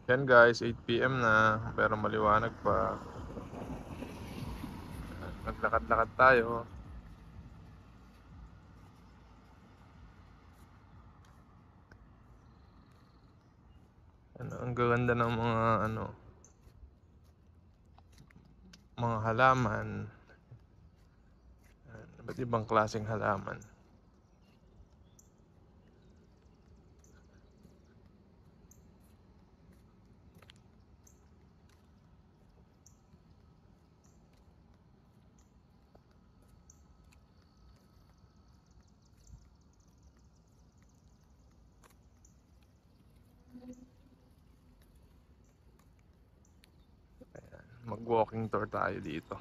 Yan guys, 8 PM na, pero maliwanag pa. Naglakad-lakad tayo. Ang gaganda ng mga halaman. Iba't ibang klaseng halaman. Mag-walking tour tayo dito.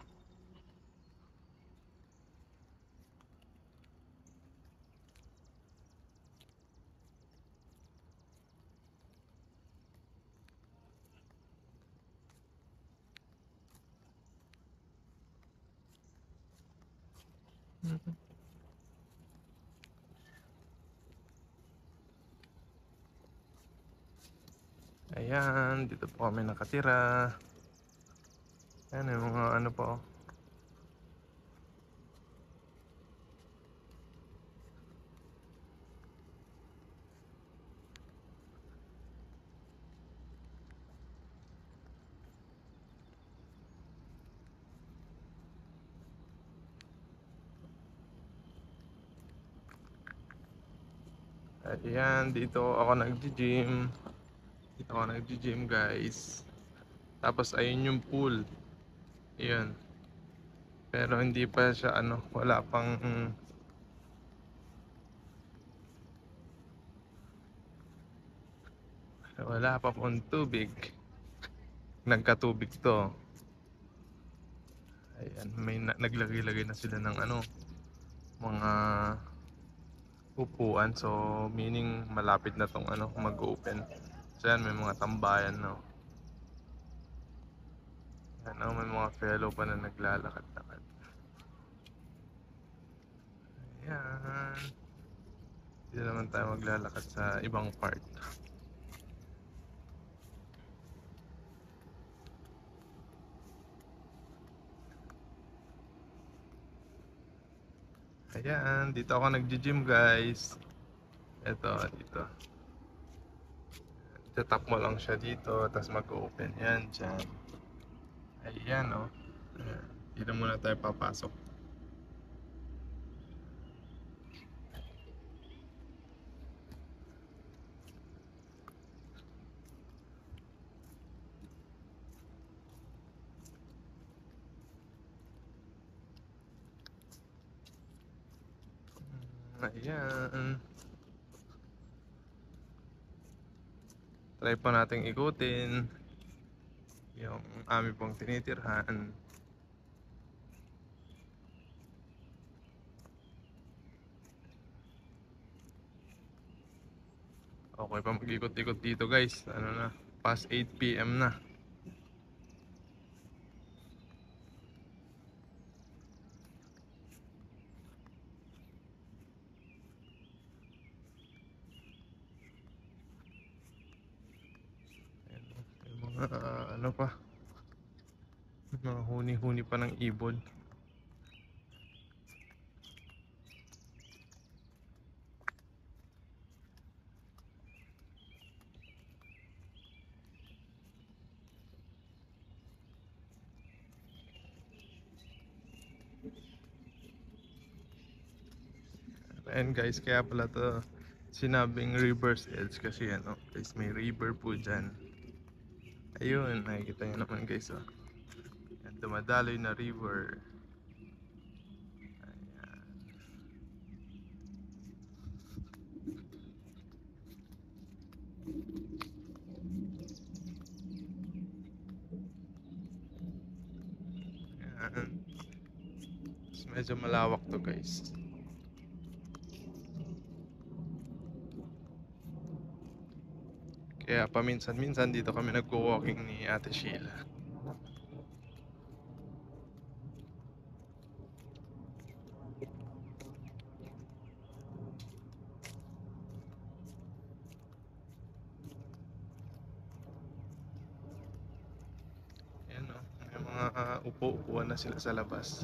Ayan, dito po kami nakatira. Ayan, yung mga ano po. Ayan, dito ako nag-gym. Dito ako nag-gym guys. Tapos ayun yung pool. Ayan. Pero hindi pa siya wala pa pong tubig. Nagkatubig to. Ayan, may naglagay-lagay na sila ng mga upuan. So, meaning malapit na tong mag-open. So, yan, may mga tambayan, no. Yan, may mga fellow pa na naglalakad-lakad. Ayan. Dito naman tayo maglalakad sa ibang part. Ayan, dito ako nag-gym guys. Ito, dito. Tatap mo lang siya dito, tapos mag-open yan, dyan. Ayan, oh. Ayan. Dito muna tayo papasok. Ayan. Try pa nating ikutin yung aming pong tinitirhan. Okay pa mag-ikot-ikot dito guys. Past 8 PM na. Ayan, yung mga mga huni-huni pa ng ibon. And guys, kaya pala to sinabing reverse edge kasi guys, may river po dyan. Ayun, nakikita nyo naman guys, oh. Yan, dumadaloy na river. Ayan. Ayan. So, medyo malawak to guys. Kaya paminsan-minsan dito kami nagwo-walking ni Ate Sheila. upo-upuan na sila sa labas.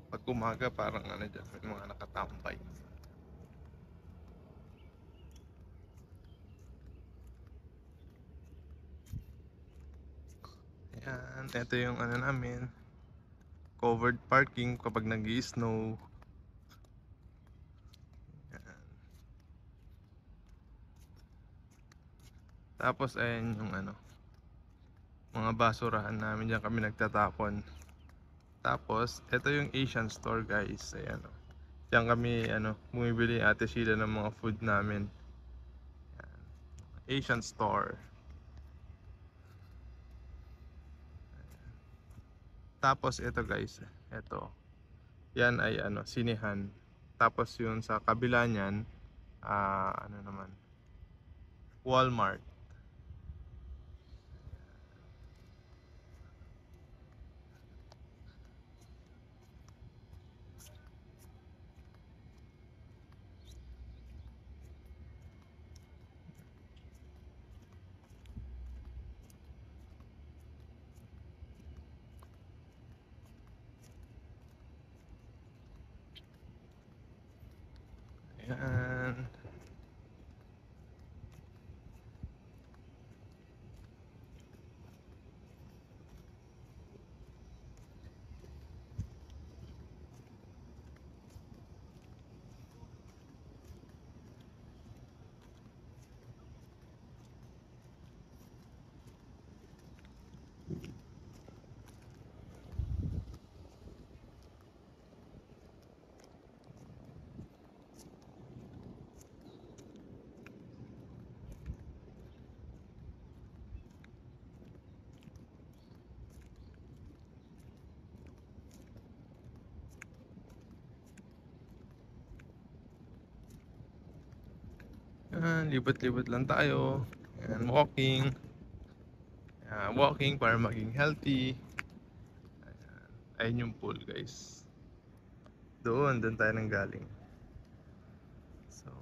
Pag umaga parang ano dyan, may mga nakatambay. Ayan, ito yung ano namin, covered parking kapag nag-i-snow. Tapos ayan yung ano, mga basurahan namin, diyan kami nagtatapon. Tapos ito yung Asian store guys, ayan o. Diyan kami ano, bumibili Ate Sheila ng mga food namin. Asian store. Tapos ito guys, ito. Yan ay ano, sinihan. Tapos yun sa kabila niyan, ano naman, Walmart. Ayan. Ayan, libot-libot lang tayo. Ayan, walking. Ayan, walking para maging healthy. Ayan, ayun yung pool guys. Doon tayo nang galing. So,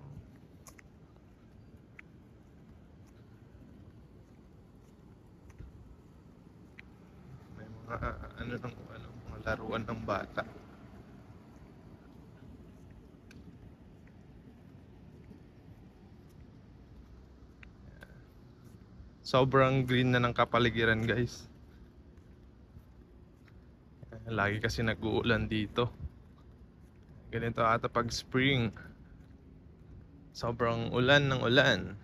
may mga mga laruan ng bata. Sobrang green na ng kapaligiran guys. Lagi kasi nag-uulan dito. Ganito ata pag spring. Sobrang ulan ng ulan.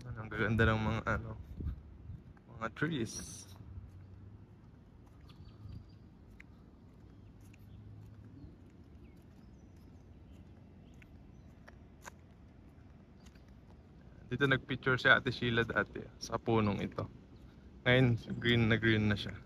Ang gaganda ng mga trees. Dito nagpicture si Ate Sheila dati sa punong ito. Ngayon green na siya.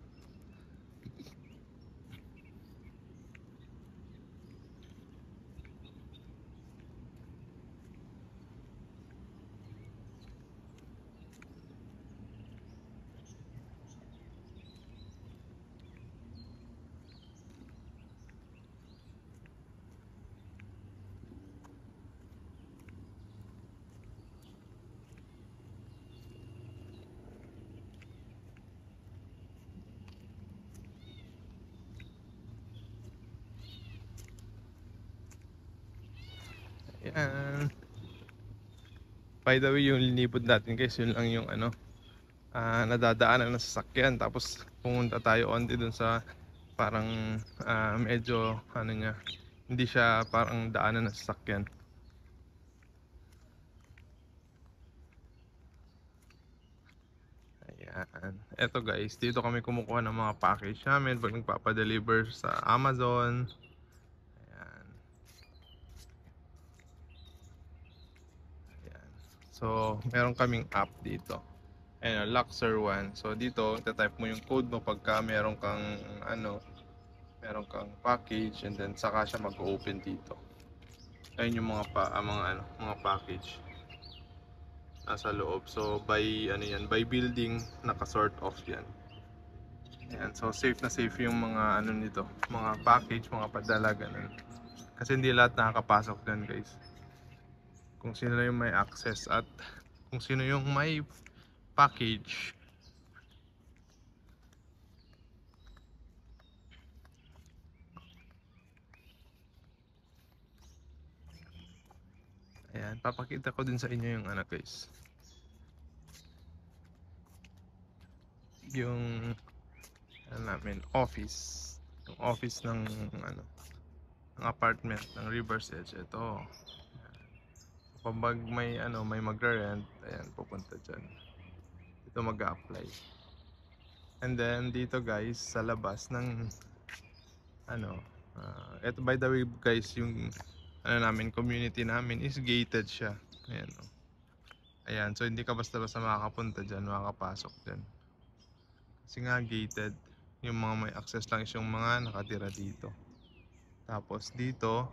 Ayan. By the way, yung linipod natin guys, yun lang yung nadadaanan ng sasakyan. Tapos pumunta tayo onti dun sa parang medyo niya, hindi siya parang daanan ng sasakyan. Ayan. Eto guys, dito kami kumukuha ng mga package namin pag nagpapadeliver sa Amazon. Ayan. Ayan. So, meron kaming app dito. Ayan, Luxer One. So, dito, type mo yung code mo pagka meron kang package, and then saka siya mag-open dito. Ayun yung mga package nasa loob. So by by building naka-sort off yan. Ayan, so safe na safe yung mga nito, mga package, mga padala ganun. Kasi hindi lahat nakakapasok diyan, guys. Kung sino lang yung may access at kung sino yung may package. Ayan, papakita ko din sa inyo yung ano guys, yung ano namin, office, yung office ng ano, ng apartment ng River's Edge. Ito, kapag may ano, may magre-rent, ayan, pupunta dyan, dito mag-a-apply. And then dito guys, sa labas ng ano, ito by the way guys, yung ano namin, community namin is gated siya. Ayan, oh. Ayan, so hindi ka basta-basta makakapunta dyan, makakapasok dyan. Kasi nga gated, yung mga may access lang is yung mga nakatira dito. Tapos dito,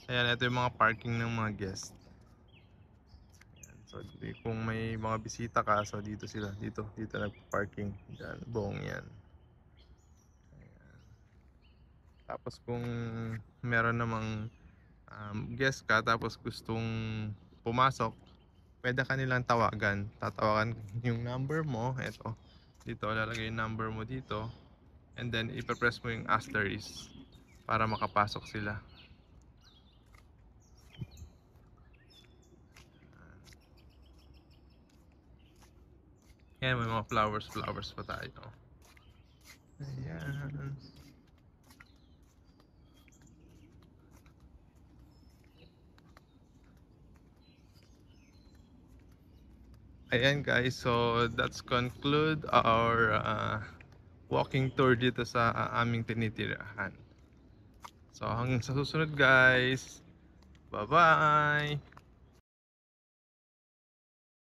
ayan, ito yung mga parking ng mga guest. Ayan, so kung may mga bisita ka, so dito sila, dito nagpa-parking. Diyan, buong yan. Ayan. Tapos kung meron namang guest ka, tapos gustong pumasok, pwede ka nilang tawagan. Tatawagan yung number mo, eto. Dito, lalagay yung number mo dito. And then, ipapress mo yung asterisk para makapasok sila. Yan, may mga flowers pa tayo. Ayan. Ayan guys, so that's conclude our walking tour dito sa aming tinitirahan. So hanggang sa susunod guys. Bye-bye!